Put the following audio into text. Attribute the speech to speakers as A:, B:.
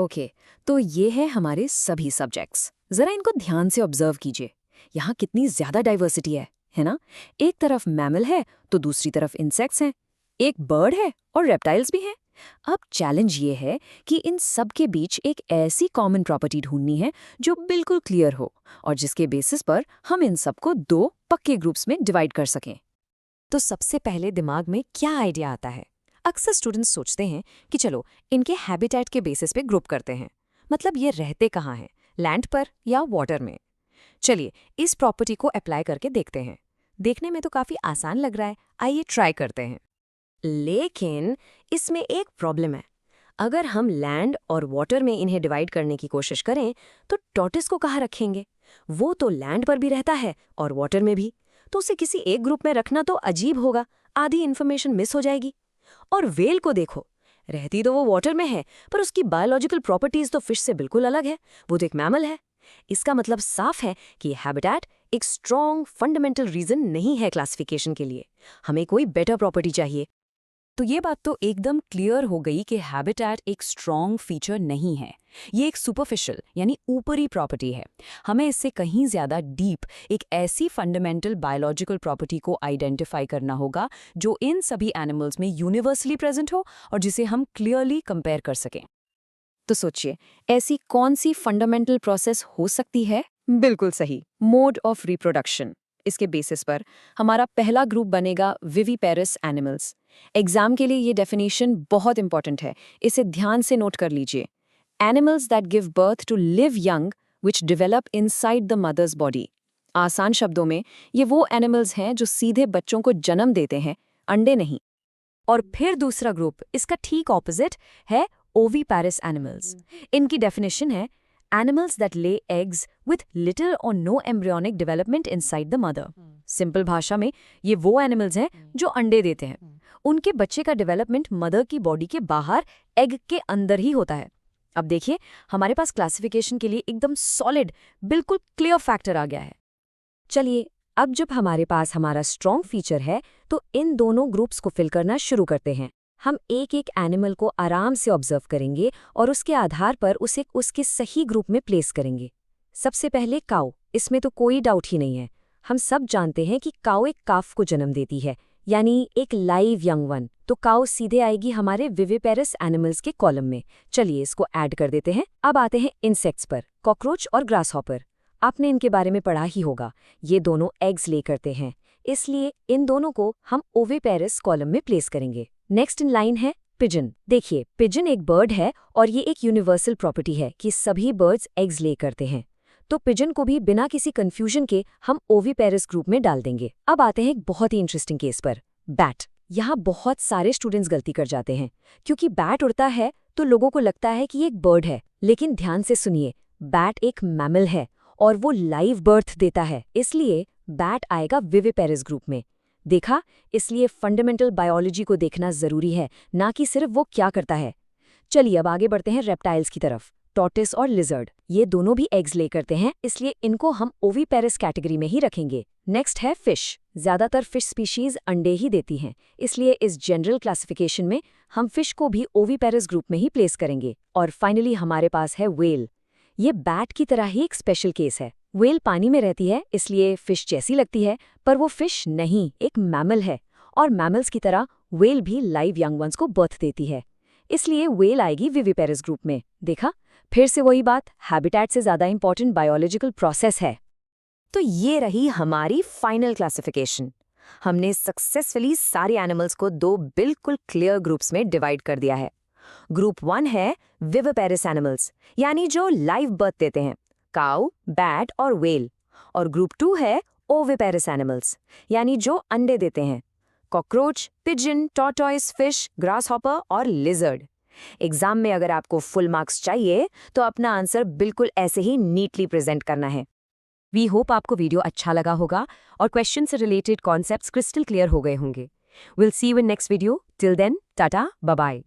A: Okay, तो ये है हमारे सभी सब्जेक्ट्स। जरा इनको ध्यान से ऑब्जर्व कीजिए। यहाँ कितनी ज्यादा डाइवर्सिटी है ना? एक तरफ मैमल है तो दूसरी तरफ इंसेक्ट्स हैं, एक बर्ड है और रेप्टाइल्स भी हैं। अब चैलेंज ये है कि इन सब के बीच एक ऐसी कॉमन प्रॉपर्टी ढूंढनी है जो बिल्कुल क्लियर हो और जिसके बेसिस पर हम इन सबको दो पक्के ग्रुप्स में डिवाइड कर सकें।
B: तो सबसे पहले दिमाग में क्या आइडिया आता है? अक्सर स्टूडेंट्स सोचते हैं कि चलो इनके हैबिटेट के बेसिस पे ग्रुप करते हैं। मतलब ये रहते कहाँ हैं, लैंड पर या वाटर में? चलिए इस प्रॉपर्टी को अप्लाई करके देखते हैं। देखने में तो काफ़ी आसान लग रहा है, आइए ट्राई करते हैं। लेकिन इसमें एक प्रॉब्लम है। अगर हम लैंड और वाटर में इन्हें डिवाइड करने की कोशिश करें तो टॉर्टोइस को कहाँ रखेंगे? वो तो लैंड पर भी रहता है और वाटर में भी, तो उसे किसी एक ग्रुप में रखना तो अजीब होगा, आधी इन्फॉर्मेशन मिस हो जाएगी। और वेल को देखो, रहती तो वो वाटर में है पर उसकी बायोलॉजिकल प्रॉपर्टीज तो फिश से बिल्कुल अलग है। वो तो एक मैमल है। इसका मतलब साफ है कि हैबिटेट एक स्ट्रॉन्ग फंडामेंटल रीजन नहीं है क्लासिफिकेशन के लिए। हमें कोई बेटर प्रॉपर्टी चाहिए।
A: तो ये बात तो एकदम क्लियर हो गई कि हैबिटेट एक स्ट्रॉन्ग फीचर नहीं है। ये एक सुपरफिशियल यानी ऊपरी प्रॉपर्टी है। हमें इससे कहीं ज़्यादा डीप एक ऐसी फंडामेंटल बायोलॉजिकल प्रॉपर्टी को आइडेंटिफाई करना होगा जो इन सभी एनिमल्स में यूनिवर्सली प्रेजेंट हो और जिसे हम क्लियरली कंपेयर कर सकें। तो सोचिए, ऐसी कौन सी फंडामेंटल प्रोसेस हो सकती है? बिल्कुल सही, मोड ऑफ रिप्रोडक्शन। इसके बेसिस पर हमारा पहला ग्रुप बनेगा विविपेरस एनिमल्स। एग्जाम के लिए ये डेफिनेशन बहुत इंपॉर्टेंट है, इसे ध्यान से नोट कर लीजिए। Animals that give birth to live young which develop inside the mother's body. आसान शब्दों में ये वो एनिमल्स हैं जो सीधे बच्चों को जन्म देते हैं, अंडे नहीं।
B: और फिर दूसरा ग्रुप, इसका ठीक ऑपोजिट है ओवीपैरस एनिमल्स। इनकी डेफिनेशन है animals that lay eggs with little और no embryonic development inside the mother. Simple भाषा में ये वो एनिमल्स हैं जो अंडे देते हैं। उनके बच्चे का डेवलपमेंट मदर की बॉडी के बाहर एग के अंदर ही होता है। अब देखिए, हमारे पास क्लासिफिकेशन के लिए एकदम सॉलिड, बिल्कुल क्लियर फैक्टर आ गया है। चलिए अब जब हमारे पास हमारा स्ट्रॉन्ग फीचर है तो इन दोनों ग्रुप्स को फिल करना शुरू करते हैं। हम एक एक एनिमल को आराम से ऑब्जर्व करेंगे और उसके आधार पर उसे उसके सही ग्रुप में प्लेस करेंगे। सबसे पहले काऊ, इसमें तो कोई डाउट ही नहीं है। हम सब जानते हैं कि काऊ एक काफ को जन्म देती है, यानी एक लाइव यंग वन। तो काऊ सीधे आएगी हमारे विविपेरस एनिमल्स के कॉलम में। चलिए इसको ऐड कर देते हैं। अब आते हैं इंसेक्ट्स पर, कॉकरोच और ग्रासहॉपर। आपने इनके बारे में पढ़ा ही होगा। ये दोनों एग्स ले करते हैं, इसलिए इन दोनों को हम ओविपेरस कॉलम में प्लेस करेंगे। नेक्स्ट इन लाइन है पिजन। देखिए, पिजन एक बर्ड है और ये एक यूनिवर्सल प्रॉपर्टी है कि सभी बर्ड्स एग्स ले करते हैं। तो पिजन को भी बिना किसी कंफ्यूजन के हम ओविपेरस ग्रुप में डाल देंगे। अब आते हैं एक बहुत ही इंटरेस्टिंग केस पर, बैट। यहाँ बहुत सारे स्टूडेंट्स गलती कर जाते हैं, क्योंकि बैट उड़ता है तो लोगों को लगता है कि ये एक बर्ड है। लेकिन ध्यान से सुनिए, बैट एक मैमल है और वो लाइव बर्थ देता है, इसलिए बैट आएगा विविपेरस ग्रुप में। देखा, इसलिए फंडामेंटल बायोलॉजी को देखना जरूरी है, ना कि सिर्फ वो क्या करता है। चलिए अब आगे बढ़ते हैं रेप्टाइल्स की तरफ। टॉर्टोइस और लिजर्ड, ये दोनों भी एग्स ले करते हैं, इसलिए इनको हम ओविपेरस कैटेगरी में ही रखेंगे। नेक्स्ट है फिश। ज्यादातर फिश स्पीशीज अंडे ही देती हैं, इसलिए इस जनरल क्लासिफिकेशन में हम फिश को भी ओविपेरस ग्रुप में ही प्लेस करेंगे। और फाइनली हमारे पास है व्हेल। ये बैट की तरह ही एक स्पेशल केस है। व्हेल पानी में रहती है, इसलिए फिश जैसी लगती है, पर वो फिश नहीं, एक मैमल है। और मैमल्स की तरह व्हेल भी लाइव यंग वंस को बर्थ देती है, इसलिए व्हेल आएगी विविपेरस ग्रुप में। देखा, फिर से वही बात, हैबिटेट से ज्यादा इंपॉर्टेंट बायोलॉजिकल प्रोसेस है। तो ये रही हमारी फाइनल क्लासिफिकेशन। हमने सक्सेसफुली सारे एनिमल्स को दो बिल्कुल क्लियर ग्रुप्स में डिवाइड कर दिया है। ग्रुप 1 है विविपेरस एनिमल्स, यानी जो लाइव बर्थ देते हैं, काऊ, बैट और व्हेल। और ग्रुप 2 है ओविपेरस एनिमल्स, यानी जो अंडे देते हैं, cockroach, pigeon, tortoise, fish, grasshopper और लिजर्ड। एग्जाम में अगर आपको फुल मार्क्स चाहिए तो अपना आंसर बिल्कुल ऐसे ही नीटली प्रेजेंट करना है। वी होप आपको वीडियो अच्छा लगा होगा और क्वेश्चन से रिलेटेड कॉन्सेप्ट्स क्रिस्टल क्लियर हो गए होंगे। Will see you in next video. Till then, tata, bye bye.